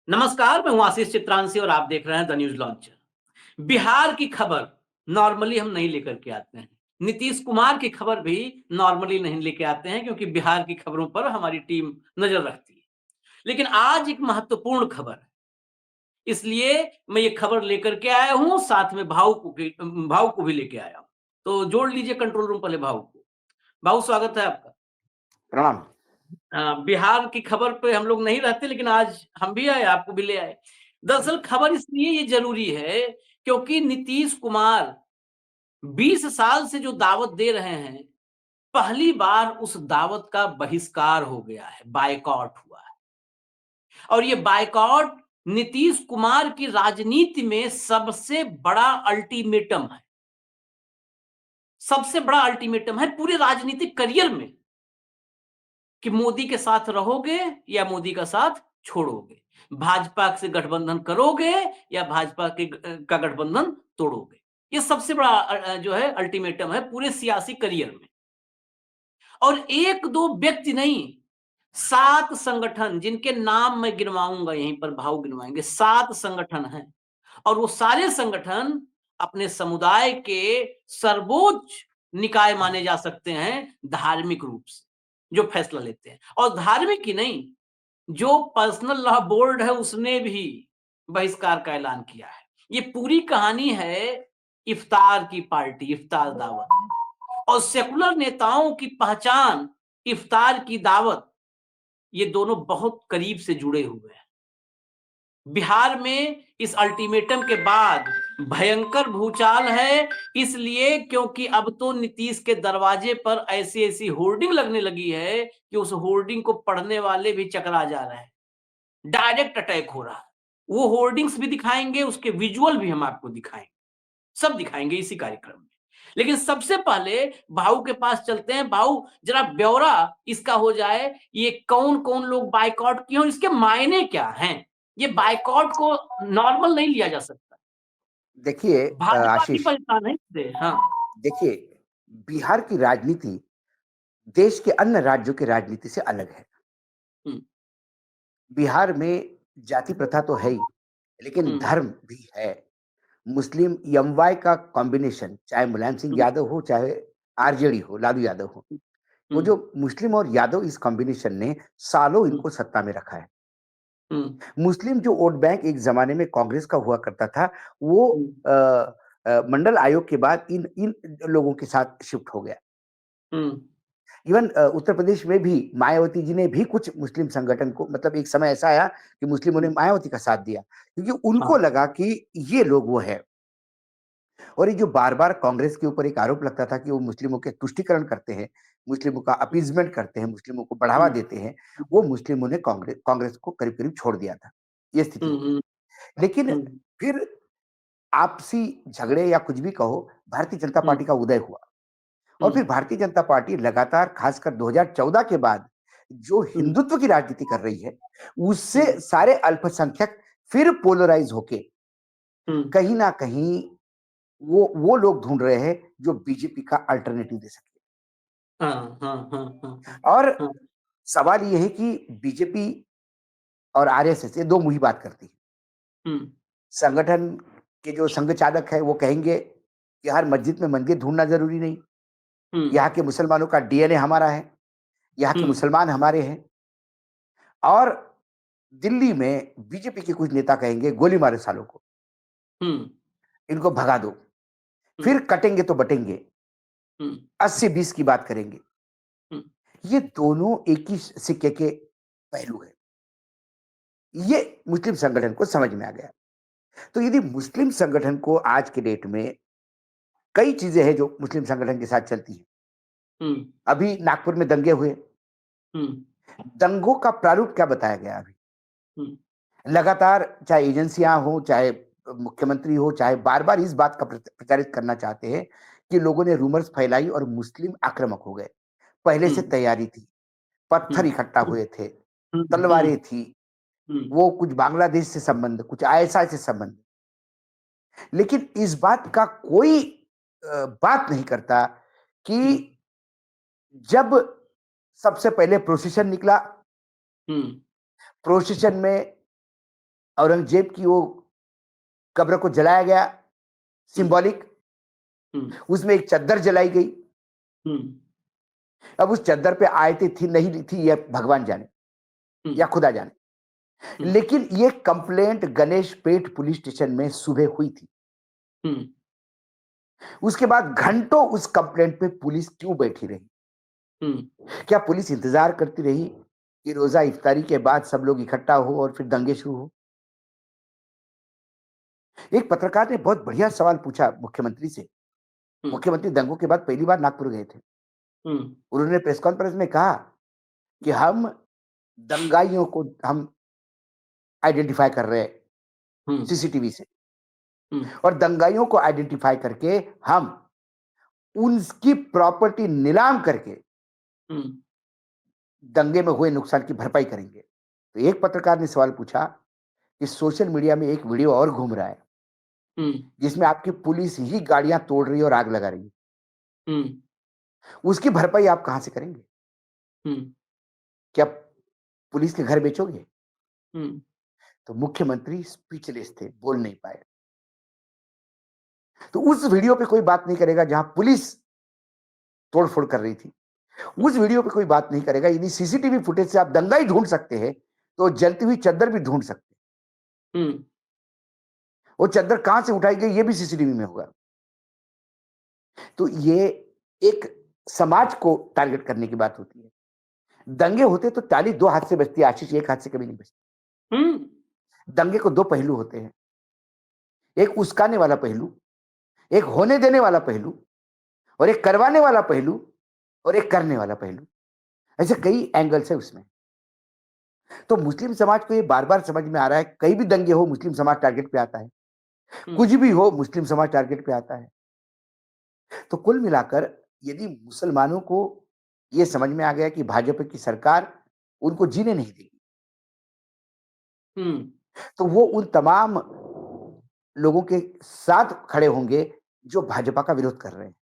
नमस्कार, मैं हूं आशीष चित्रांशी और आप देख रहे हैं द न्यूज लॉन्चर। बिहार की खबर नॉर्मली हम नहीं लेकर के आते हैं। नीतीश कुमार की खबर भी नॉर्मली नहीं लेके आते हैं क्योंकि बिहार की खबरों पर हमारी टीम नजर रखती है। लेकिन आज एक महत्वपूर्ण खबर है, इसलिए मैं ये खबर लेकर के आया हूं, साथ में भाऊ को भी लेके आया हूं। तो जोड़ लीजिए कंट्रोल रूम पहले भाऊ को। भाऊ, स्वागत है आपका। प्रणाम। बिहार की खबर पे हम लोग नहीं रहते, लेकिन आज हम भी आए, आपको भी ले आए। दरअसल खबर इसलिए ये जरूरी है क्योंकि नीतीश कुमार 20 साल से जो दावत दे रहे हैं, पहली बार उस दावत का बहिष्कार हो गया है, बायकॉट हुआ है। और ये बायकॉट नीतीश कुमार की राजनीति में सबसे बड़ा अल्टीमेटम है। सबसे बड़ा अल्टीमेटम है पूरे राजनीतिक करियर में कि मोदी के साथ रहोगे या मोदी का साथ छोड़ोगे, भाजपा से गठबंधन करोगे या भाजपा का गठबंधन तोड़ोगे। ये सबसे बड़ा जो है अल्टीमेटम है पूरे सियासी करियर में। और एक दो व्यक्ति नहीं, 7 संगठन जिनके नाम मैं गिनवाऊंगा, यहीं पर भाव गिनवाएंगे। 7 संगठन हैं और वो सारे संगठन अपने समुदाय के सर्वोच्च निकाय माने जा सकते हैं धार्मिक रूप से, जो फैसला लेते हैं। और धार्मिक ही नहीं, जो पर्सनल लॉ बोर्ड है उसने भी बहिष्कार का ऐलान किया है। ये पूरी कहानी है इफ्तार की पार्टी, इफ्तार दावत। और सेकुलर नेताओं की पहचान इफ्तार की दावत, ये दोनों बहुत करीब से जुड़े हुए हैं। बिहार में इस अल्टीमेटम के बाद भयंकर भूचाल है, इसलिए क्योंकि अब तो नीतीश के दरवाजे पर ऐसी ऐसी होर्डिंग लगने लगी है कि उस होर्डिंग को पढ़ने वाले भी चकरा जा रहे हैं। डायरेक्ट अटैक हो रहा है। वो होर्डिंग्स भी दिखाएंगे, उसके विजुअल भी हम आपको दिखाएंगे, सब दिखाएंगे इसी कार्यक्रम में। लेकिन सबसे पहले भाऊ के पास चलते हैं। भाऊ, जरा ब्यौरा इसका हो जाए, ये कौन कौन लोग बाइकआउट किए और इसके मायने क्या हैं। ये बाइकआउट को नॉर्मल नहीं लिया जा सकता। देखिए भाजपा भी आशीष, परेशान है इससे। हाँ। देखिए, बिहार की राजनीति देश के अन्य राज्यों की राजनीति से अलग है। हम्म। बिहार में जाति प्रथा तो है ही, लेकिन हम्म। धर्म भी है। मुस्लिम एमवाई का कॉम्बिनेशन, चाहे मुलायम सिंह हम्म। यादव हो, चाहे आरजेडी हो, लालू यादव हो, वो हम्म। जो मुस्लिम और यादव इस कॉम्बिनेशन ने सालों हम्म। इनको सत्ता में रखा है। हम्म। मुस्लिम जो वोट बैंक एक जमाने में कांग्रेस का हुआ करता था, वो मंडल आयोग के बाद इन इन लोगों के साथ शिफ्ट हो गया। हम्म। इवन उत्तर प्रदेश में भी मायावती जी ने भी कुछ मुस्लिम संगठन को, मतलब एक समय ऐसा आया कि मुस्लिमों ने मायावती का साथ दिया, क्योंकि उनको हाँ। लगा कि ये लोग वो है। और ये जो बार बार कांग्रेस के ऊपर एक आरोप लगता था कि वो मुस्लिमों के तुष्टीकरण करते हैं, मुस्लिमों का अपीजमेंट करते हैं, मुस्लिमों को बढ़ावा हम्म। देते हैं, वो मुस्लिमों ने कांग्रेस कांग्रेस को करीब करीब छोड़ दिया था। ये स्थिति हो हम्म। गई। लेकिन हम्म। फिर आपसी झगड़े या कुछ भी कहो, भारतीय जनता हम्म। पार्टी का उदय हुआ। और फिर हम्म। भारतीय जनता पार्टी लगातार, खासकर 2014 के बाद जो हम्म। हिंदुत्व की राजनीति कर रही है, उससे हम्म। सारे अल्पसंख्यक फिर पोलराइज होके हम्म। कहीं ना कहीं वो लोग ढूंढ रहे हैं जो बीजेपी का अल्टरनेटिव दे सके। हाँ, हाँ, हाँ, हाँ, हाँ, और हाँ। सवाल ये है कि बीजेपी और आरएसएस ये दो मुही बात करती है। हम्म। संगठन के जो संघ चालक है वो कहेंगे कि हर मस्जिद में मंदिर ढूंढना जरूरी नहीं, हम्म। यहाँ के मुसलमानों का डीएनए हमारा है, यहाँ के हम्म। मुसलमान हमारे हैं। और दिल्ली में बीजेपी के कुछ नेता कहेंगे गोली मारो सालों को, हम्म। इनको भगा दो, हम्म। फिर कटेंगे तो बटेंगे, हम्म। 80-20 की बात करेंगे। हम्म। ये दोनों एक ही सिक्के के पहलू है। ये मुस्लिम संगठन को समझ में आ गया। तो यदि मुस्लिम संगठन को आज के डेट में कई चीजें हैं जो मुस्लिम संगठन के साथ चलती हैं। हम्म। अभी नागपुर में दंगे हुए, हम्म। दंगों का प्रारूप क्या बताया गया अभी? हम्म। लगातार चाहे एजेंसियां हो, चाहे मुख्यमंत्री हो, चाहे बार बार इस बात का प्रचारित करना चाहते हैं कि लोगों ने रूमर्स फैलाई और मुस्लिम आक्रामक हो गए। पहले से हम्म। तैयारी थी, पत्थर हम्म। इकट्ठा हुए थे, हम्म। तलवारें थी, हम्म। वो कुछ बांग्लादेश से संबंध, कुछ आईएसआई से संबंध। लेकिन इस बात का कोई बात नहीं करता कि हम्म। जब सबसे पहले प्रोसेशन निकला, हम्म। प्रोसेशन में औरंगजेब की वो कब्र को जलाया गया, सिंबॉलिक, उसमें एक चद्दर जलाई गई। अब उस चद्दर पे आयतें थी नहीं थी, यह भगवान जाने या खुदा जाने, लेकिन ये कंप्लेंट गणेश पेट पुलिस स्टेशन में सुबह हुई थी। उसके बाद घंटों उस कंप्लेंट पे पुलिस क्यों बैठी रही? क्या पुलिस इंतजार करती रही कि रोजा इफ्तारी के बाद सब लोग इकट्ठा हो और फिर दंगे शुरू हो? एक पत्रकार ने बहुत बढ़िया सवाल पूछा मुख्यमंत्री से। मुख्यमंत्री दंगों के बाद पहली बार नागपुर गए थे। उन्होंने प्रेस कॉन्फ्रेंस में कहा कि हम दंगाइयों को हम आइडेंटिफाई कर रहे हैं सीसीटीवी से, और दंगाइयों को आइडेंटिफाई करके हम उनकी प्रॉपर्टी नीलाम करके दंगे में हुए नुकसान की भरपाई करेंगे। तो एक पत्रकार ने सवाल पूछा कि सोशल मीडिया में एक वीडियो और घूम रहा है जिसमें आपकी पुलिस ही गाड़ियां तोड़ रही है और आग लगा रही है, उसकी भरपाई आप कहां से करेंगे? क्या पुलिस के घर बेचोगे? तो मुख्यमंत्री स्पीचलेस थे, बोल नहीं पाए। तो उस वीडियो पे कोई बात नहीं करेगा जहां पुलिस तोड़फोड़ कर रही थी, उस वीडियो पे कोई बात नहीं करेगा। यदि सीसीटीवी फुटेज से आप दंगा ही ढूंढ सकते हैं तो जलती हुई चद्दर भी ढूंढ सकते हैं। वो चद्दर कहां से उठाई गई ये भी सीसीटीवी में होगा। तो ये एक समाज को टारगेट करने की बात होती है। दंगे होते तो ताली दो हाथ से बजती है आशीष, एक हाथ से कभी नहीं बजती। दंगे को दो पहलू होते हैं, एक उस्काने वाला पहलू, एक होने देने वाला पहलू, और एक करवाने वाला पहलू, और एक करने वाला पहलू। ऐसे कई एंगल्स है उसमें। तो मुस्लिम समाज को ये बार बार समझ में आ रहा है, कई भी दंगे हो मुस्लिम समाज टारगेट पे आता है, कुछ भी हो मुस्लिम समाज टारगेट पे आता है। तो कुल मिलाकर यदि मुसलमानों को ये समझ में आ गया कि भाजपा की सरकार उनको जीने नहीं देगी, तो वो उन तमाम लोगों के साथ खड़े होंगे जो भाजपा का विरोध कर रहे हैं।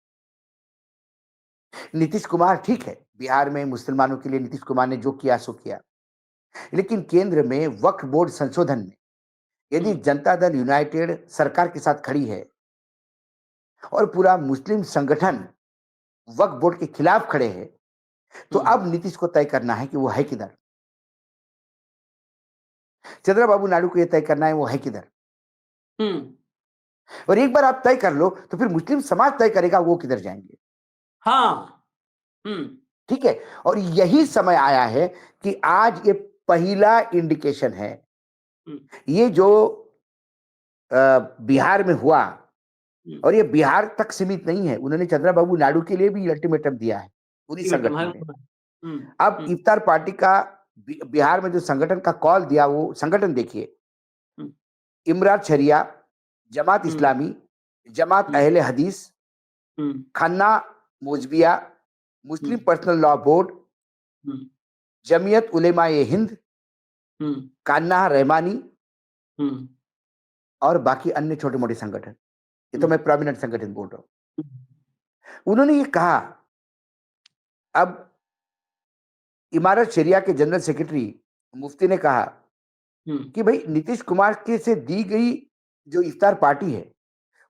नीतीश कुमार ठीक है, बिहार में मुसलमानों के लिए नीतीश कुमार ने जो किया सो किया, लेकिन केंद्र में वक्फ बोर्ड संशोधन में यदि जनता दल यूनाइटेड सरकार के साथ खड़ी है और पूरा मुस्लिम संगठन वक्फ बोर्ड के खिलाफ खड़े हैं, तो अब नीतीश को तय करना है कि वो है किधर। चंद्रबाबू नायडू को यह तय करना है वो है किधर। और एक बार आप तय कर लो तो फिर मुस्लिम समाज तय करेगा वो किधर जाएंगे। हाँ। ठीक है, और यही समय आया है कि आज ये पहला इंडिकेशन है। ये जो बिहार में हुआ, और ये बिहार तक सीमित नहीं है, उन्होंने चंद्रबाबू नायडू के लिए भी अल्टीमेटम दिया है पूरी संगठन ने। अब इफ्तार पार्टी का बिहार में जो संगठन का कॉल दिया, वो संगठन देखिए, इमरात शरिया, जमात इस्लामी, जमात अहले हदीस, खन्ना मोजबिया, मुस्लिम personal law board, Jamiat Ulema ए हिंद, कान्ना रहमानी, और बाकी अन्य छोटे मोटे संगठन। ये तो मैं प्रोमिनेंट संगठन बोल रहा हूं। उन्होंने ये कहा, अब इमारत शरिया के जनरल सेक्रेटरी मुफ्ती ने कहा कि भाई नीतीश कुमार के से दी गई जो इफ्तार पार्टी है,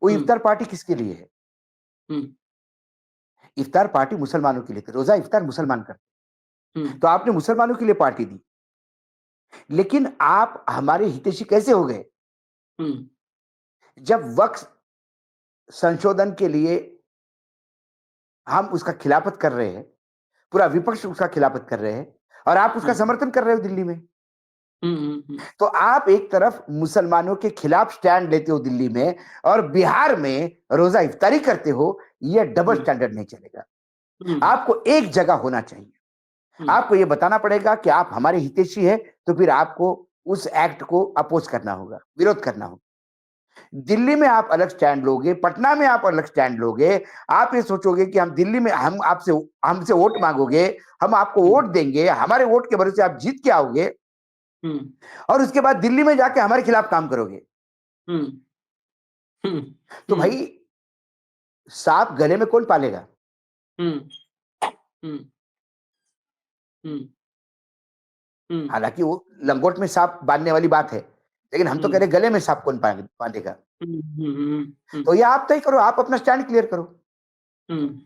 वो इफ्तार पार्टी किसके लिए है? इफ्तार पार्टी मुसलमानों के लिए थी, रोजा इफ्तार मुसलमान करते, तो आपने मुसलमानों के लिए पार्टी दी, लेकिन आप हमारे हितैषी कैसे हो गए जब वक्फ संशोधन के लिए हम उसका खिलाफत कर रहे हैं, पूरा विपक्ष उसका खिलाफत कर रहे हैं, और आप उसका समर्थन कर रहे हो दिल्ली में। तो आप एक तरफ मुसलमानों के खिलाफ स्टैंड लेते हो दिल्ली में, और बिहार में रोजा इफ्तारी करते हो। यह डबल स्टैंडर्ड नहीं चलेगा। आपको एक जगह होना चाहिए। आपको यह बताना पड़ेगा कि आप हमारे हितैषी है, तो फिर आपको उस एक्ट को अपोज करना होगा, विरोध करना होगा। दिल्ली में आप अलग स्टैंड लोगे, पटना में आप अलग स्टैंड लोगे। आप ये सोचोगे कि हम दिल्ली में हमसे वोट मांगोगे, हम आपको वोट देंगे, हमारे वोट के भरोसे आप जीत के आओगे, और उसके बाद दिल्ली में जाके हमारे खिलाफ काम करोगे। तो भाई सांप गले में कौन पालेगा? हालांकि वो लंगोट में सांप बांधने वाली बात है, लेकिन हम तो कह रहे गले में सांप कौन बांधेगा। हम्म। तो ये आप तय करो, आप अपना स्टैंड क्लियर करो। हम्म।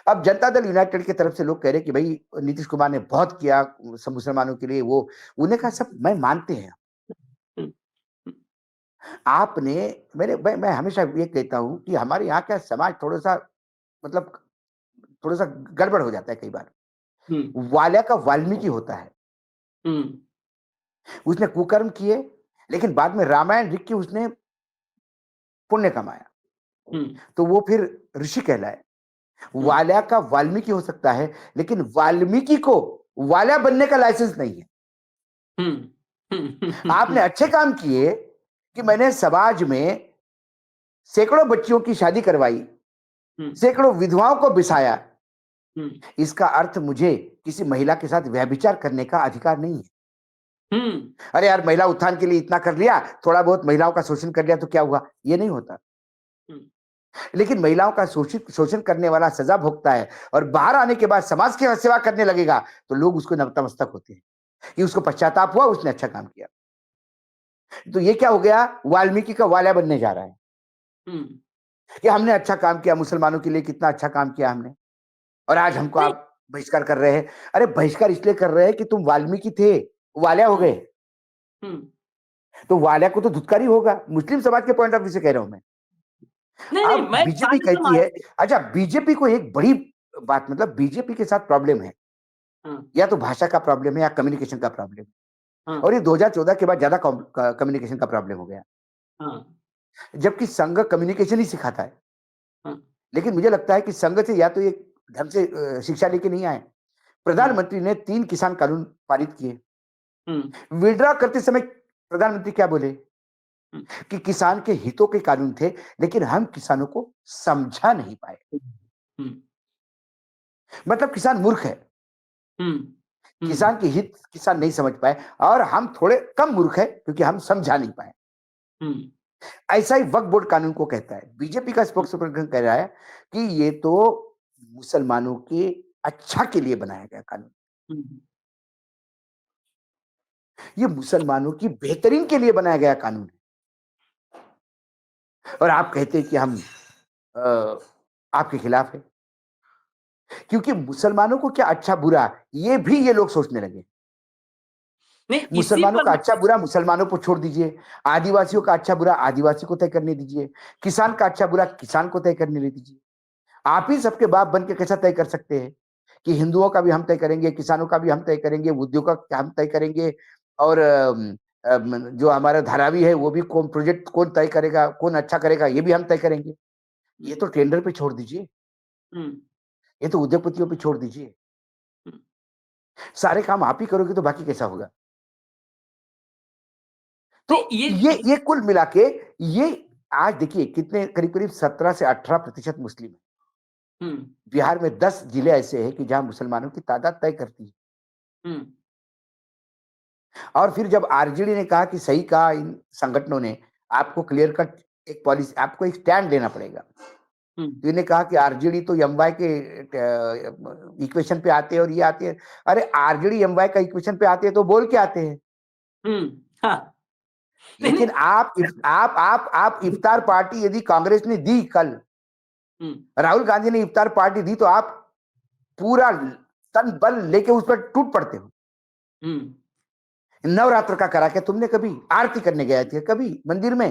अब जनता दल यूनाइटेड की तरफ से लोग कह रहे कि भाई नीतीश कुमार ने बहुत किया सब मुसलमानों के लिए, वो उन्हें कहा सब मैं मानते हैं। हम्म। आपने मैं हमेशा ये कहता हूं कि हमारे यहाँ का समाज थोड़ा सा मतलब थोड़ा सा गड़बड़ हो जाता है कई बार। हम्म। वाल्या का वाल्मीकि होता है, हम्म। उसने कुकर्म किए लेकिन बाद में रामायण लिख के उसने पुण्य कमाया, हम्म। तो वो फिर ऋषि कहलाए। हम्म। वाल्या का वाल्मीकि हो सकता है लेकिन वाल्मीकि को वाल्या बनने का लाइसेंस नहीं है। आपने अच्छे काम किए कि मैंने समाज में सैकड़ों बच्चियों की शादी करवाई, सैकड़ों विधवाओं को बिसाया, इसका अर्थ मुझे किसी महिला के साथ व्यभिचार करने का अधिकार नहीं है। अरे यार महिला उत्थान के लिए इतना कर लिया, थोड़ा बहुत महिलाओं का शोषण कर लिया तो क्या हुआ, ये नहीं होता। लेकिन महिलाओं का शोषण करने वाला सजा भोगता है और बाहर आने के बाद समाज की सेवा करने लगेगा तो लोग उसको नतमस्तक होते हैं कि उसको पश्चाताप हुआ, उसने अच्छा काम किया। तो ये क्या हो गया, वाल्मीकि का वाल्या बनने जा रहा है कि हमने अच्छा काम किया, मुसलमानों के लिए कितना अच्छा काम किया हमने, और आज हमको नहीं। आप बहिष्कार कर रहे हैं। अरे बहिष्कार इसलिए कर रहे हैं कि तुम वाल्मीकि थे, वाल्या हो गए, तो वाल्या को तो धुतकारी होगा। मुस्लिम समाज के पॉइंट ऑफ व्यू से कह रहा हूं मैं। नहीं नहीं, अब मैं बीजेपी सारे कहती समाज है, से। अच्छा बीजेपी को एक बड़ी बात, मतलब बीजेपी के साथ प्रॉब्लम है, हाँ। या तो भाषा का प्रॉब्लम है या कम्युनिकेशन का प्रॉब्लम है, हाँ। और ये 2014 के बाद ज्यादा कम्युनिकेशन का प्रॉब्लम हो गया, हाँ। जबकि संघ कम्युनिकेशन ही सिखाता है। हाँ। लेकिन मुझे लगता है कि संघ से या तो ये ढंग से शिक्षा लेके नहीं आए। प्रधानमंत्री ने 3 किसान कानून पारित किए, विड्रॉ करते समय प्रधानमंत्री क्या बोले कि किसान के हितों के कानून थे लेकिन हम किसानों को समझा नहीं पाए। मतलब किसान मूर्ख है, किसान के हित किसान नहीं समझ पाए, और हम थोड़े कम मूर्ख है क्योंकि हम समझा नहीं पाए। ऐसा ही वक्फ बोर्ड कानून को कहता है। बीजेपी का स्पोक्स पर्सन कह रहा है कि ये तो मुसलमानों के अच्छा के लिए बनाया गया कानून, ये मुसलमानों की बेहतरीन के लिए बनाया गया कानून है, और आप कहते हैं कि हम आपके खिलाफ है, क्योंकि मुसलमानों को क्या अच्छा बुरा ये भी ये लोग सोचने लगे। नहीं, इसी मुसलमानों पर का अच्छा बुरा मुसलमानों को छोड़ दीजिए, आदिवासियों का अच्छा बुरा आदिवासी को तय करने दीजिए, किसान का अच्छा बुरा किसान को तय करने दीजिए। आप ही सबके बाप बन के कैसा तय कर सकते हैं कि हिंदुओं का भी हम तय करेंगे, किसानों का भी हम तय करेंगे, उद्योगों का हम तय करेंगे, और जो हमारा धारावी है वो भी कौन प्रोजेक्ट कौन तय करेगा, कौन अच्छा करेगा ये भी हम तय करेंगे। ये तो टेंडर पे छोड़ दीजिए, ये तो उद्योगपतियों पे छोड़ दीजिए। सारे काम आप ही करोगे तो बाकी कैसा होगा। तो नहीं, ये कुल मिला के ये आज देखिए कितने करीब करीब 17 से 18% मुस्लिम है। बिहार में 10 जिले ऐसे हैं कि जहां मुसलमानों की तादाद तय करती है। और फिर जब आरजेडी ने कहा कि सही कहा इन संगठनों ने, आपको क्लियर कट एक पॉलिसी, आपको एक स्टैंड लेना पड़ेगा। तो इन्हें कहा कि आरजेडी तो एमवाई के इक्वेशन पे आते हैं और ये आते हैं। अरे आरजेडी एमवाई का इक्वेशन पे आते हैं तो बोल के आते हैं। हाँ। लेकिन आप इफ्तार पार्टी यदि कांग्रेस ने दी कल, राहुल गांधी ने इफ्तार पार्टी दी, तो आप पूरा तन बल लेके उस पर टूट पड़ते हो। नवरात्र का करा के तुमने कभी आरती करने गए थे कभी मंदिर में?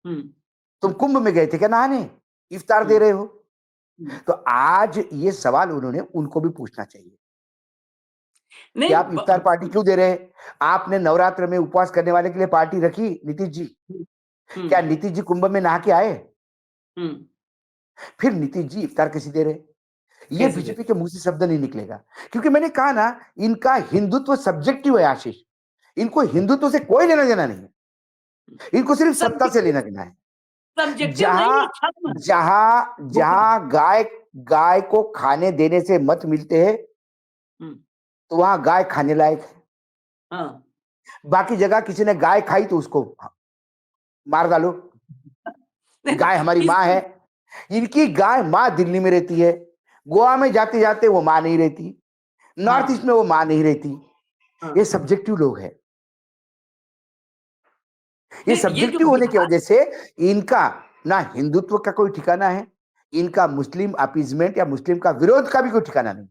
तुम कुंभ में गए थे क्या नहाने? इफ्तार दे रहे हो। तो आज ये सवाल उन्होंने उनको भी पूछना चाहिए कि नहीं। आप इफ्तार पार्टी क्यों दे रहे हैं? आपने नवरात्र में उपवास करने वाले के लिए पार्टी रखी नीतीश जी? क्या नीतीश जी कुंभ में नहा के आए? फिर नीतीश जी इफ्तार कैसे दे रहे? ये बीजेपी के मुंह से शब्द नहीं निकलेगा, क्योंकि मैंने कहा ना, इनका हिंदुत्व सब्जेक्टिव है आशीष। इनको हिंदुत्व से कोई लेना देना नहीं है, इनको सिर्फ सत्ता से लेना देना है। सब्जेक्टिव जहां नहीं, जहां जहां गाय को खाने देने से मत मिलते हैं तो वहां गाय खाने लायक है। बाकी जगह किसी ने गाय खाई तो उसको मार डालो। गाय हमारी माँ है। इनकी गाय माँ दिल्ली में रहती है, गोवा में जाते जाते वो माँ नहीं रहती, नॉर्थ ईस्ट में वो माँ नहीं रहती। ये सब्जेक्टिव लोग हैं। ये नहीं, ये जो सब्जेक्टिव होने की बिहार वजह से इनका ना हिंदुत्व का कोई ठिकाना है, इनका मुस्लिम अपीजमेंट या मुस्लिम का विरोध का भी कोई ठिकाना नहीं।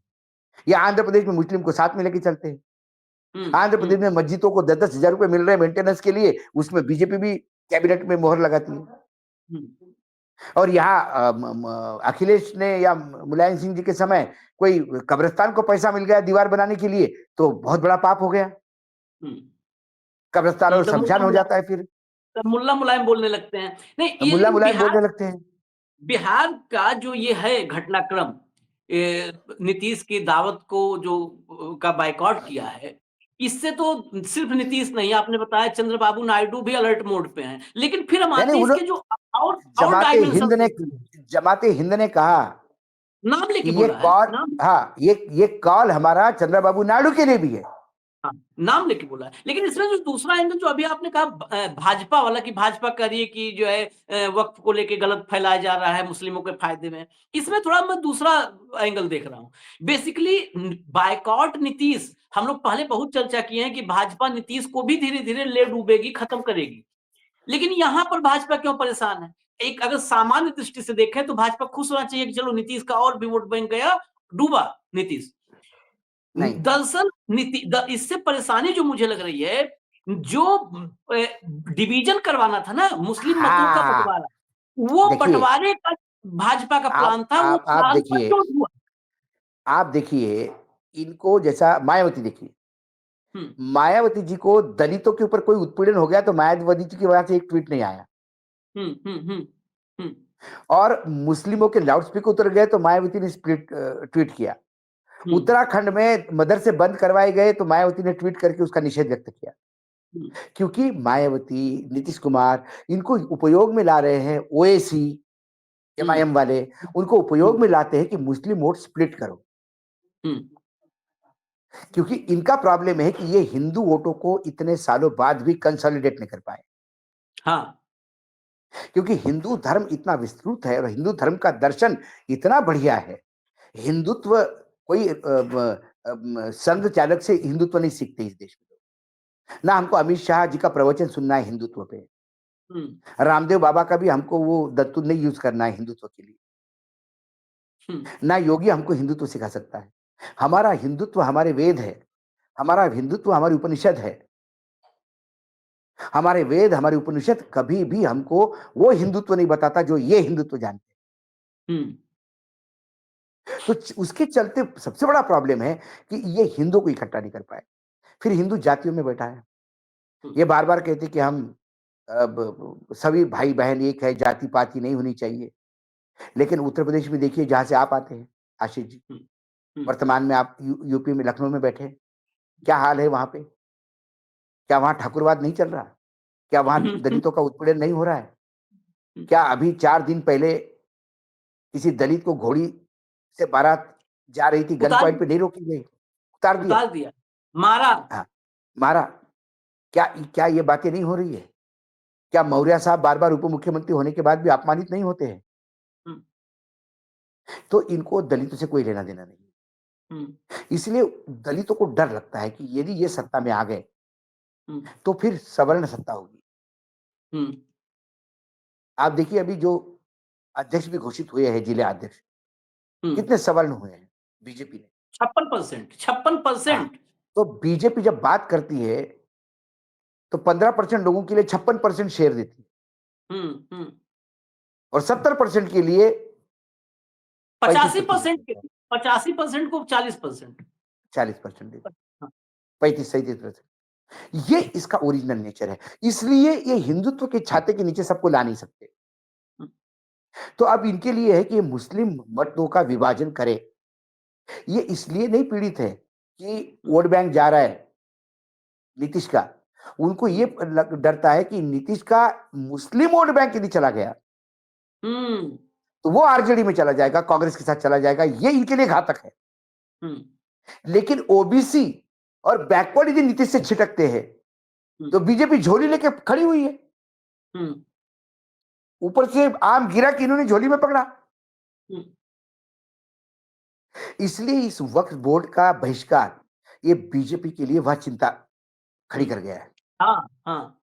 ये आंध्र प्रदेश में मुस्लिम को साथ में लेके चलते हैं। आंध्र प्रदेश में मस्जिदों को 10-10 हजार रुपए मिल रहे हैं मेंटेनेंस के लिए, उसमें बीजेपी भी कैबिनेट में मोहर लगाती है। हुँ, और यहाँ अखिलेश ने या मुलायम सिंह जी के समय कोई कब्रिस्तान को पैसा मिल गया दीवार बनाने के लिए, तो बहुत बड़ा पाप हो गया। हुँ, कब्रिस्तान और तो शमशान हो जाता है फिर। मुल्ला मुलायम बोलने लगते हैं। नहीं, ये मुल्ला लेकिन मुलायम बोलने लगते हैं। बिहार का जो ये है घटनाक्रम, नीतीश की दावत को जो का बायकॉट किया है, इससे तो सिर्फ नीतीश नहीं, आपने बताया चंद्रबाबू नायडू भी अलर्ट मोड पे हैं। लेकिन फिर हम नहीं, आते नहीं, हैं इसके उन्हों जो और जमाते डायमेंशन हिंद ने देखते हैं। जमाते हिंद ने कहा नाम लेके कि ये बोला है, कॉल, नाम हाँ, ये कॉल हमारा चंद्रबाबू नायडू के लिए भी है। हाँ, नाम लेके बोला है। लेकिन इसमें जो दूसरा एंगल जो अभी आपने कहा भाजपा वाला, कि भाजपा कह रही है कि जो है वक्फ को लेके गलत फैलाया जा रहा है मुस्लिमों के फायदे में। इसमें थोड़ा मैं दूसरा एंगल देख रहा हूँ। बेसिकली बायकॉट नीतीश, हम लोग पहले बहुत चर्चा किए हैं कि भाजपा नीतीश को भी धीरे-धीरे ले डूबेगी, खत्म करेगी। लेकिन यहाँ पर भाजपा क्यों परेशान है? एक अगर सामान्य दृष्टि से देखें तो भाजपा खुश होना चाहिए कि चलो नीतीश का और भी वोट बैंक गया, डूबा नीतीश। नहीं, दरअसल इससे परेशानी जो मुझे लग रही है, जो डिवीजन करवाना था ना, मुस्लिम मतों का हाँ, बंटवारा, वो देखिए, बंटवारे का भाजपा का आप प्लान था, वो आप आप प्लान पर देखिए, चोट हुआ। आप देखिए, इनको जैसा मायावती देखिए, हम्म, मायावती जी को दलितों के ऊपर कोई उत्पीड़न हो गया तो मायावती जी की वजह से एक ट्वीट नहीं आया, हम्म, हम्म, हम्म, हम्म, और मुस्लिमों के लाउड स्पीकर उतर गए तो मायावती ने स्प्लिट ट्वीट किया। हम्म, उत्तराखंड में मदरसे बंद करवाए गए तो मायावती ने ट्वीट करके उसका निषेध व्यक्त किया। हम्म, क्योंकि मायावती, नीतीश कुमार इनको उपयोग में ला रहे हैं, ओएसी हम्म, एमआईएम वाले उनको उपयोग हम्म, में लाते हैं कि मुस्लिम वोट स्प्लिट करो। हम्म, क्योंकि इनका प्रॉब्लम है कि ये हिंदू वोटों को इतने सालों बाद भी कंसोलिडेट नहीं कर पाए। हाँ, क्योंकि हिंदू धर्म इतना विस्तृत है और हिंदू धर्म का दर्शन इतना बढ़िया है। हिंदुत्व कोई संघ चालक से हिंदुत्व नहीं सीखते इस देश में। ना हमको अमित शाह जी का प्रवचन सुनना है हिंदुत्व पे, हम्म, रामदेव बाबा का भी हमको वो दत्तू नहीं यूज करना है हिंदुत्व के लिए, हम्म, ना योगी हमको हिंदुत्व सिखा सकता है। हमारा हिंदुत्व हमारे वेद है, हमारा हिंदुत्व हमारी उपनिषद है। हमारे वेद, हमारी उपनिषद कभी भी हमको वो हिंदुत्व नहीं बताता जो ये हिंदुत्व जानते हम्म, हैं। तो उसके चलते सबसे बड़ा प्रॉब्लम है कि ये हिंदू को इकट्ठा नहीं कर पाए। फिर हिंदू जातियों में बैठा है। हम्म, ये बार-बार कहते कि हम सभी भाई-बहन एक है, जाति-पाति नहीं होनी चाहिए। लेकिन उत्तर प्रदेश में देखिए जहाँ से आप आते हैं, आशीष जी, हम्म, हम्म, वर्तमान में आप यूपी में लखनऊ में बैठे हैं। क्या हाल है वहाँ पे? क्या वहाँ ठाकुरवाद नहीं चल रहा? क्या वहाँ हम्म, दलितों का उत्पीड़न नहीं हो रहा है? क्या अभी 4 दिन पहले किसी दलित को घोड़ी से बारात जा रही थी, गन उतार पॉइंट पे नहीं रोकी गई? उतार दिया। उतार दिया, मारा। हाँ, मारा। क्या क्या ये बातें नहीं हो रही है? क्या मौर्य साहब बार-बार उप मुख्यमंत्री होने के बाद भी अपमानित नहीं होते हैं? हम्म, तो इनको दलितों से कोई लेना-देना नहीं है। हम्म, इसलिए दलितों को डर लगता है कि यदि ये सत्ता में आ गए, हम्म, तो फिर सवर्ण सत्ता होगी। हम्म, आप देखिए अभी जो अध्यक्ष भी घोषित हुए हैं, जिला अध्यक्ष, हम्म, कितने सवर्ण हुए हैं बीजेपी ने। 56%, हाँ, 56%। तो बीजेपी जब बात करती है, तो 15% लोगों के लिए 56% शेयर देती है हम्म, हम्म, और 70% के लिए 35% 85% के, देता है, 85% को 40%। 40% देती है, हाँ, 35-37%। ये इसका ओरिजिनल नेचर है। इसलिए ये हिंदुत्व के छाते के नीचे सबको ला नहीं सकते। हम्म, तो अब इनके लिए है कि ये मुस्लिम मतों का विभाजन करे। ये इसलिए नहीं पीड़ित है कि हम्म, वोट बैंक जा रहा है नीतीश का। उनको ये हम्म, डरता है कि नीतीश का मुस्लिम वोट बैंक यदि चला गया, हम्म, तो वो आरजेडी में चला जाएगा, कांग्रेस के साथ चला जाएगा। ये इनके लिए घातक है। हम्म, लेकिन ओबीसी और बैकवर्ड यदि नीतीश से छिटकते हैं, हम्म, तो बीजेपी झोली लेके खड़ी हुई है। हम्म, ऊपर से आम गिरा कि इन्होंने झोली में पकड़ा। हम्म, इसलिए इस वक्फ बोर्ड का बहिष्कार ये बीजेपी के लिए वह चिंता खड़ी हम्म, कर गया है। हाँ, हाँ,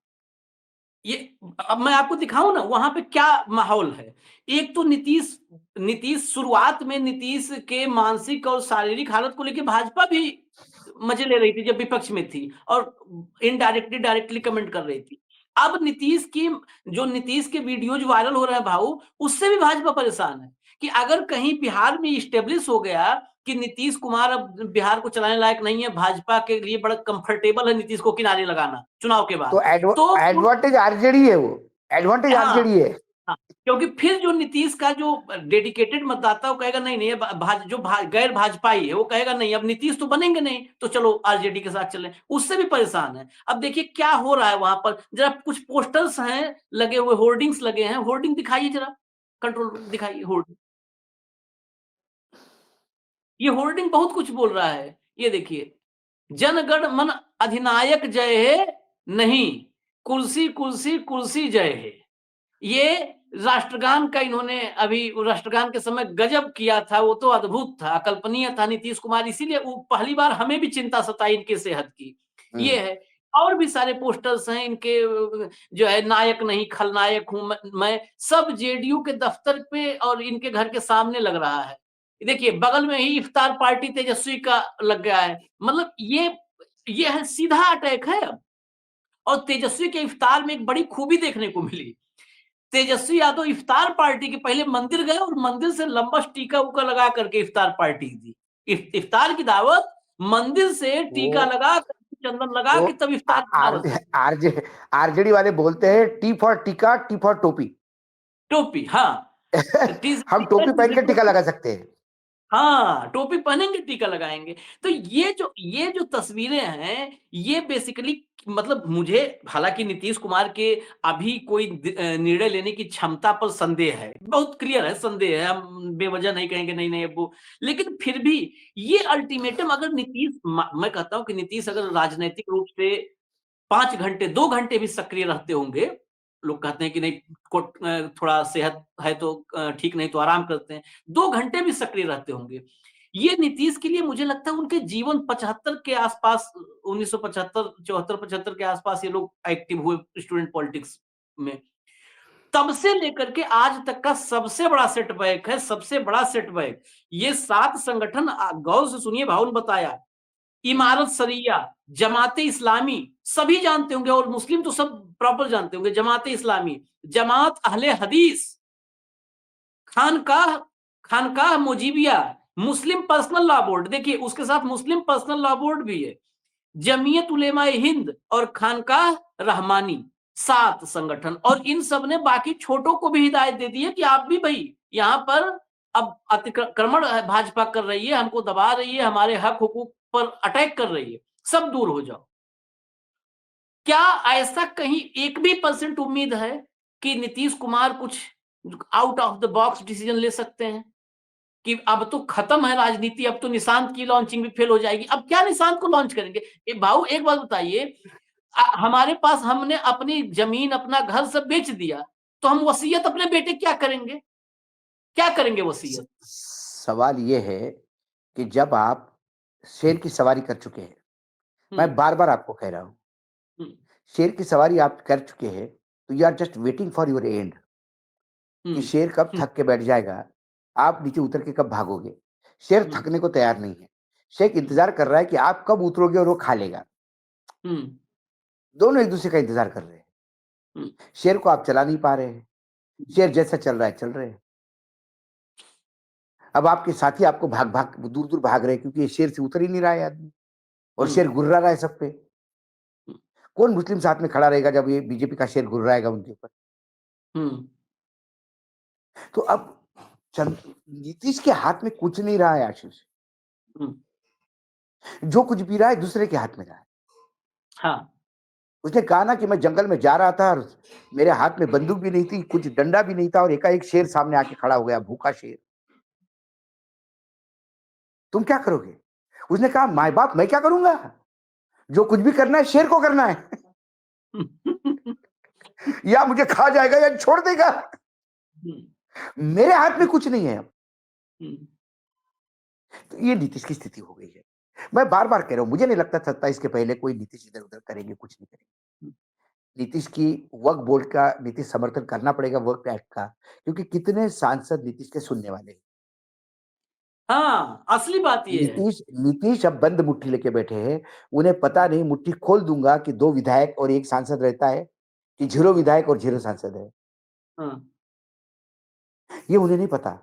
ये अब मैं आपको दिखाऊं ना वहां पे क्या माहौल है। एक तो नीतीश नीतीश शुरुआत में नीतीश के मानसिक और शारीरिक हालत को लेकर भाजपा भी मजे ले रही थी जब विपक्ष में थी, और इनडायरेक्टली डायरेक्टली कमेंट कर रही थी। अब नीतीश के वीडियोज वायरल हो रहे हैं भाऊ, उससे भी भाजपा परेशान है कि अगर कहीं बिहार में स्टेब्लिश हो गया कि नीतीश कुमार अब बिहार को चलाने लायक नहीं है, भाजपा के लिए बड़ा कंफर्टेबल है नीतीश को किनारे लगाना चुनाव के तो बाद, तो एडवांटेज आरजेडी है, वो एडवांटेज हाँ, आरजेडी है। हाँ, क्योंकि फिर जो नीतीश का जो डेडिकेटेड मतदाता वो कहेगा नहीं नहीं गैर भाजपाई है, वो कहेगा नहीं अब नीतीश तो बनेंगे नहीं, तो चलो आरजेडी के साथ चलें, उससे भी परेशान है। अब देखिए क्या हो रहा है वहां पर, जरा कुछ पोस्टर्स हैं लगे हुए, होर्डिंग्स लगे हैं, होर्डिंग दिखाइए जरा, कंट्रोल रूम दिखाइए होर्डिंग। ये होर्डिंग बहुत कुछ बोल रहा है, ये देखिए, जनगण मन अधिनायक जय है नहीं, कुर्सी कुर्सी कुर्सी जय है। ये राष्ट्रगान का इन्होंने अभी राष्ट्रगान के समय गजब किया था, वो तो अद्भुत था, अकल्पनीय था नीतीश कुमार, इसीलिए वो पहली बार हमें भी चिंता सताई इनके सेहत की। ये है, और भी सारे पोस्टर्स हैं इनके, जो है नायक नहीं खलनायक हूं मैं, सब जेडीयू के दफ्तर पे और इनके घर के सामने लग रहा है। देखिए बगल में ही इफ्तार पार्टी तेजस्वी का लग गया है, मतलब ये है सीधा अटैक है अब। और तेजस्वी के इफ्तार में एक बड़ी खूबी देखने को मिली, तेजस्वी यादव इफ्तार पार्टी के पहले मंदिर गए और मंदिर से लंबा टीका उका लगा करके इफ्तार पार्टी दी। इफ्तार की दावत मंदिर से वो टीका लगा चंदन लगा वो के तब इफ्तार की दावत दी। आरजे आरजेडी वाले बोलते हैं टी फॉर टीका, टी फॉर टोपी। टोपी, हाँ, टी से हम टीका, टोपी टी पहन से के टीका टोपी, लगा सकते हैं। हाँ, टोपी पहनेंगे टीका लगाएंगे। तो ये जो तस्वीरें हैं, ये बेसिकली मतलब मुझे, हालांकि नीतीश कुमार के अभी कोई निर्णय लेने की क्षमता पर संदेह है, बहुत क्लियर है, संदेह है, हम बेवजह नहीं कहेंगे नहीं नहीं अब वो, लेकिन फिर भी ये अल्टीमेटम अगर मैं कहता हूं कि नीतीश अगर राजनीतिक रूप से 5 घंटे 2 घंटे भी सक्रिय रहते होंगे, लोग कहते हैं कि नहीं थोड़ा सेहत है तो ठीक, नहीं तो आराम करते हैं, 2 घंटे भी सक्रिय रहते होंगे, ये नीतीश के लिए मुझे लगता है उनके जीवन 75 के आसपास, 1975 74 75 के आसपास ये लोग एक्टिव हुए स्टूडेंट पॉलिटिक्स में, तब से लेकर के आज तक का सबसे बड़ा सेटबैक है, सबसे बड़ा सेटबैक। ये 7 संगठन गौर से सुनिए, भाव ने बताया, इमारत शरिया, जमाते इस्लामी, सभी जानते होंगे, और मुस्लिम तो सब प्रॉपर जानते होंगे, जमाते इस्लामी, जमात अहले हदीस, खानकाह खानकाह मुजीबिया, मुस्लिम पर्सनल लॉ बोर्ड, देखिए उसके साथ मुस्लिम पर्सनल लॉ बोर्ड भी है, जमीयत उलेमा हिंद और खानकाह रहमानी, 7 संगठन, और इन सब ने बाकी छोटों को भी हिदायत दे दी है कि आप भी भाई यहाँ पर अब अतिक्रमण भाजपा कर रही है, हमको दबा रही है, हमारे हक हुकूक पर अटैक कर रही है, सब दूर हो जाओ। क्या ऐसा कहीं 1% भी उम्मीद है कि नीतीश कुमार कुछ out of the box decision ले सकते हैं कि अब तो खत्म है राजनीति, अब तो निशांत की लॉन्चिंग भी फेल हो जाएगी, अब क्या निशांत को लॉन्च करेंगे? भाऊ एक बात बताइए, हमारे पास, हमने अपनी जमीन अपना घर सब बेच दिया, तो हम वसीयत अपने बेटे क्या करेंगे? क्या करेंगे वसीयत? सवाल ये है कि जब आप शेर की सवारी कर चुके हैं, मैं हम्म, बार बार आपको कह रहा हूं, हम्म, शेर की सवारी आप कर चुके हैं, तो you are just waiting for your end, कि हम्म, शेर कब हम्म, थक के बैठ जाएगा, आप नीचे उतर के कब भागोगे। शेर हम्म, थकने को तैयार नहीं है, शेर इंतजार कर रहा है कि आप कब उतरोगे और वो खा लेगा। हम्म, दोनों एक दूसरे का इंतजार कर रहे हैं। हम्म, शेर को आप चला नहीं पा रहे हैं, शेर जैसा चल रहा है चल रहे हैं। अब आपके साथी आपको भाग भाग दूर दूर भाग रहे हैं, क्योंकि ये शेर से उतर ही नहीं रहा है आदमी, और शेर गुर्रा रहा है सब पे। हम्म, कौन मुस्लिम साथ में खड़ा रहेगा जब ये बीजेपी का शेर गुर्राएगा उनके ऊपर? हम्म, तो अब नीतीश के हाथ में कुछ नहीं रहा है आशीष, हम्म, जो कुछ भी रहा है दूसरे के हाथ में रहा है। हाँ, उसने कहा ना कि मैं जंगल में जा रहा था और मेरे हाथ में बंदूक भी नहीं थी, कुछ डंडा भी नहीं था, और एकाएक शेर सामने आके खड़ा हो गया, भूखा शेर। तुम क्या करोगे? उसने कहा माँ बाप मैं क्या करूंगा, जो कुछ भी करना है शेर को करना है। या मुझे खा जाएगा या छोड़ देगा, मेरे हाथ में कुछ नहीं है अब। तो ये नीतीश की स्थिति हो गई है। मैं बार बार कह रहा हूं, मुझे नहीं लगता 27 के पहले कोई नीतीश इधर उधर करेंगे, कुछ नहीं करेंगे। नीतीश की वक्फ बोर्ड का नीतीश समर्थन करना पड़ेगा वक्फ एक्ट का, क्योंकि कितने सांसद नीतीश के सुनने वाले हैं। हाँ, असली बात ये है। नीतीश नीतीश अब बंद मुट्ठी लेके बैठे हैं। उन्हें पता नहीं मुट्ठी खोल दूंगा कि 2 विधायक और 1 सांसद रहता है, कि 0 विधायक और 0 सांसद है। हाँ, ये उन्हें नहीं पता।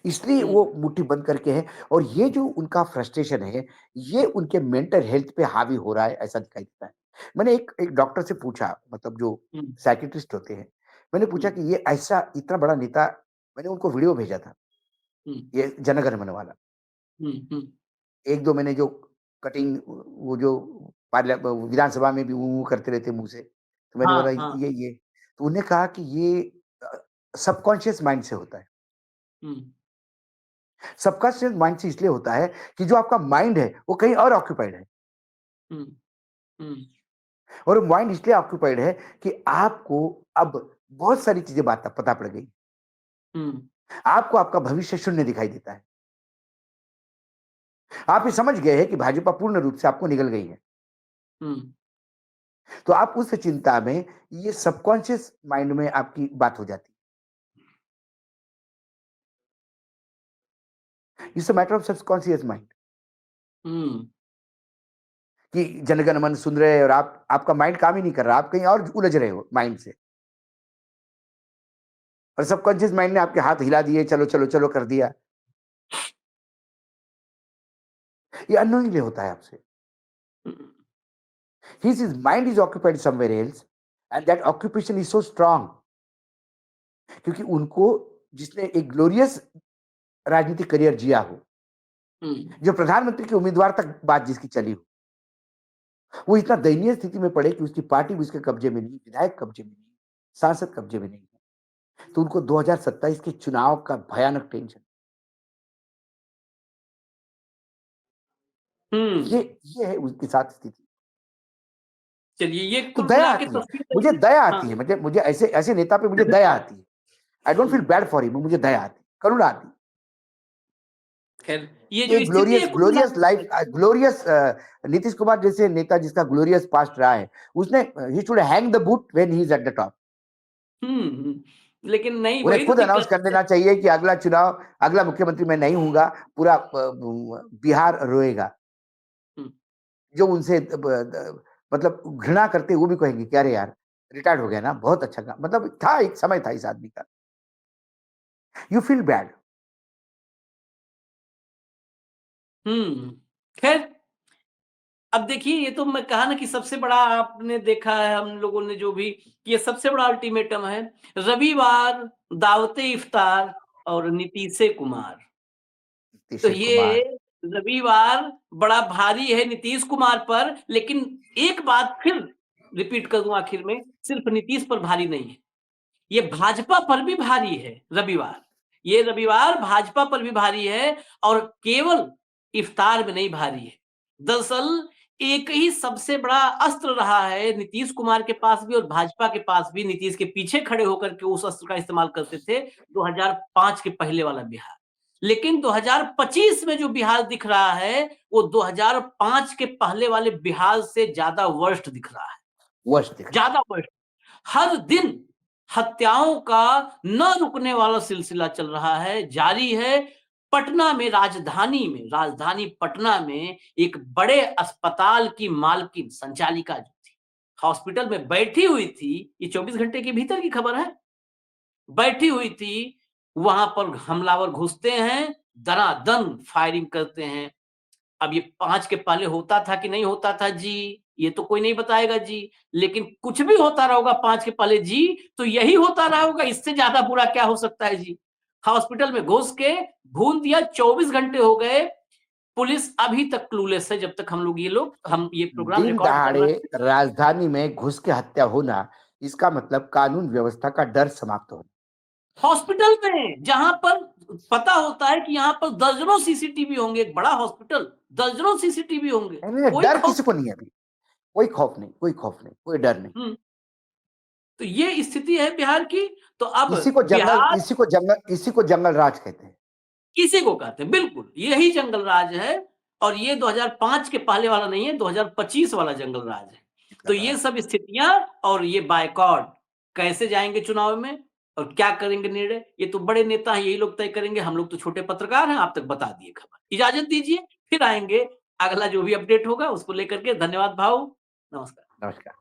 इसलिए हुँ, वो मुट्ठी बंद करके हैं, और ये जो उनका फ्रस्ट्रेशन है, ये उनके मेंटल हेल्थ पे हावी हो रहा है, ऐसा दिखाई देता है। मैंने एक डॉक्टर से पूछा, मतलब जो हुँ, साइकियाट्रिस्ट होते हैं, मैंने पूछा हुँ, कि ये ऐसा इतना बड़ा नेता, मैंने उनको वीडियो भेजा था, हुँ, ये जनगण मन वाला। हुँ, हुँ। 1-2 मैंने जो कटिंग, वो जो विधानसभा में भी ऊ करते रहते मुँह से, तो मैंने बोला हाँ, हाँ, ये। तो उन्होंने कहा कि ये सबकॉन्शियस माइंड से होता है। हुँ, सबकॉन्शियस माइंड से इसलिए होता है कि जो आपका माइंड है, वो कहीं और ऑक्यूपाइड है, हुँ, हुँ, और माइंड इसलिए ऑक्यूपाइड है कि आपको अब बहुत सारी चीज़ें बात पता पड़ गई। हुँ, आपको आपका भविष्य शून्य दिखाई देता है। आप ये समझ गए हैं कि भाजपा पूर्ण रूप से आपको निगल गई है। हुँ, तो आप उस चिंता में, ये सबकॉन्शियस माइंड में आपकी बात हो जाती है। It's a matter of subconscious mind, hmm, कि जनगण मन सुन रहे हैं और आपका माइंड काम ही नहीं कर रहा, आप कहीं और उलझ रहे हो माइंड से, और सबकॉन्शियस माइंड ने आपके हाथ हिला दिए, चलो, चलो, चलो कर दिया। ये अननोइंगली होता है आपसे। हुँ, His mind is occupied somewhere else, and that occupation is so strong, क्योंकि उनको, जिसने एक ग्लोरियस राजनीतिक करियर जिया हो, हुँ, जो प्रधानमंत्री के उम्मीदवार तक बात जिसकी चली हो, वो इतना दयनीय स्थिति में पड़े कि उसकी पार्टी भी उसके कब्जे में नहीं, विधायक कब्जे में नहीं, सांसद कब्जे में नहीं है। तो उनको 2027 के चुनाव का भयानक टेंशन। ये हुँ। ये है उनके साथ स्थिति। चलिए ये तो कुल दया मिला के आती है, तस्वीर मुझे देखिए। दया हाँ। आती है, मुझे मुझे ऐसे ऐसे नेता पे मुझे दया आती है। I don't feel hmm, bad for him, मुझे दया आती है, करुणा आती है। खैर ये जो एक स्थिति है ग्लोरियस कुल मिला glorious life, glorious Nitish Kumar जैसे नेता जिसका ग्लोरियस पास्ट रहा है, उसने, he should hang the boot when he is at the top. Hmm, hmm. लेकिन नहीं उन्हें वही तो खुद अनाउंस दिक्कत कर है। देना चाहिए कि अगला चुनाव, अगला मुख्यमंत्री मैं नहीं हूँगा, पूरा बिहार रोएगा। हुँ, जो उनसे मतलब घृणा करते वो भी कहेंगे कि अरे यार, रिटायर्ड हो गया ना, बहुत अच्छा काम, मतलब था, एक समय था इस आदमी का। You feel bad. हुँ। खैर अब देखिए ये तो मैं कहा ना कि सबसे बड़ा आपने देखा है हम लोगों ने जो भी कि ये सबसे बड़ा अल्टीमेटम है। रविवार, दावत-ए-इफ्तार और नीतीश कुमार। तो नीतीश ये कुमार। रविवार बड़ा भारी है नीतीश कुमार पर, लेकिन एक बात फिर रिपीट कर दूँ आखिर में, सिर्फ नीतीश पर भारी नहीं है। ये भाजपा पर भी भारी है रविवार। ये रविवार भाजपा पर भी भारी है और केवल इफ्तार में नहीं भारी है। दरअसल एक ही सबसे बड़ा अस्त्र रहा है नीतीश कुमार के पास भी और भाजपा के पास भी, नीतीश के पीछे खड़े होकर के उस अस्त्र का इस्तेमाल करते थे 2005 के पहले वाला बिहार। लेकिन 2025 में जो बिहार दिख रहा है, वो 2005 के पहले वाले बिहार से ज़्यादा वर्स्ट दिख रहा है, वर्ष दिख रहा है। ज़्यादा वर्स्ट। हर दिन हत्याओं का न रुकने वाला सिलसिला चल रहा है, जारी है। पटना में, राजधानी पटना में एक बड़े अस्पताल की मालकिन, संचालिका जो थी, हॉस्पिटल में बैठी हुई थी, ये 24 घंटे के भीतर की खबर है। बैठी हुई थी, वहां पर हमलावर घुसते हैं, दनादन फायरिंग करते हैं। अब ये 5 के पहले होता था कि नहीं होता था जी, ये तो कोई नहीं बताएगा जी। लेकिन कुछ भी होता रहा होगा 5 के पहले जी, तो यही होता रहा होगा, इससे ज़्यादा बुरा क्या हो सकता है जी? हॉस्पिटल में घुस के भून दिया, 24 घंटे हो गए, पुलिस अभी तक क्लूलेस है जब तक हम ये प्रोग्राम दिन रिकॉर्ड कर दहाड़े रहे हैं। राजधानी में घुस के हत्या होना, इसका मतलब कानून व्यवस्था का डर समाप्त होना। हॉस्पिटल में, जहाँ पर पता होता है कि यहाँ पर दर्जनों सीसीटीवी होंगे, एक बड़ा हॉस्पिटल, दर्जनों सीसीटीवी होंगे, नहीं, कोई डर खौफ किसी को नहीं है अभी। कोई खौफ नहीं, कोई खौफ नहीं, कोई डर नहीं। हुँ। तो ये स्थिति है बिहार की। तो अब बिहार इसी को जंगल राज कहते हैं। किसी को कहते हैं, बिल्कुल, यही जंगल राज है और ये 2005 के पहले वाला नहीं है, 2025 वाला जंगल राज है। तो ये सब स्थितियां और ये बायकॉट कैसे जाएंगे चुनाव में और क्या करेंगे निर्णय, ये तो बड़े नेता हैं, यही लोग तय करेंगे। हम लोग तो छोटे पत्रकार हैं, आप तक बता दिए खबर। इजाजत दीजिए, फिर आएंगे, अगला जो भी अपडेट होगा उसको लेकर के। धन्यवाद भाऊ, नमस्कार। नमस्कार।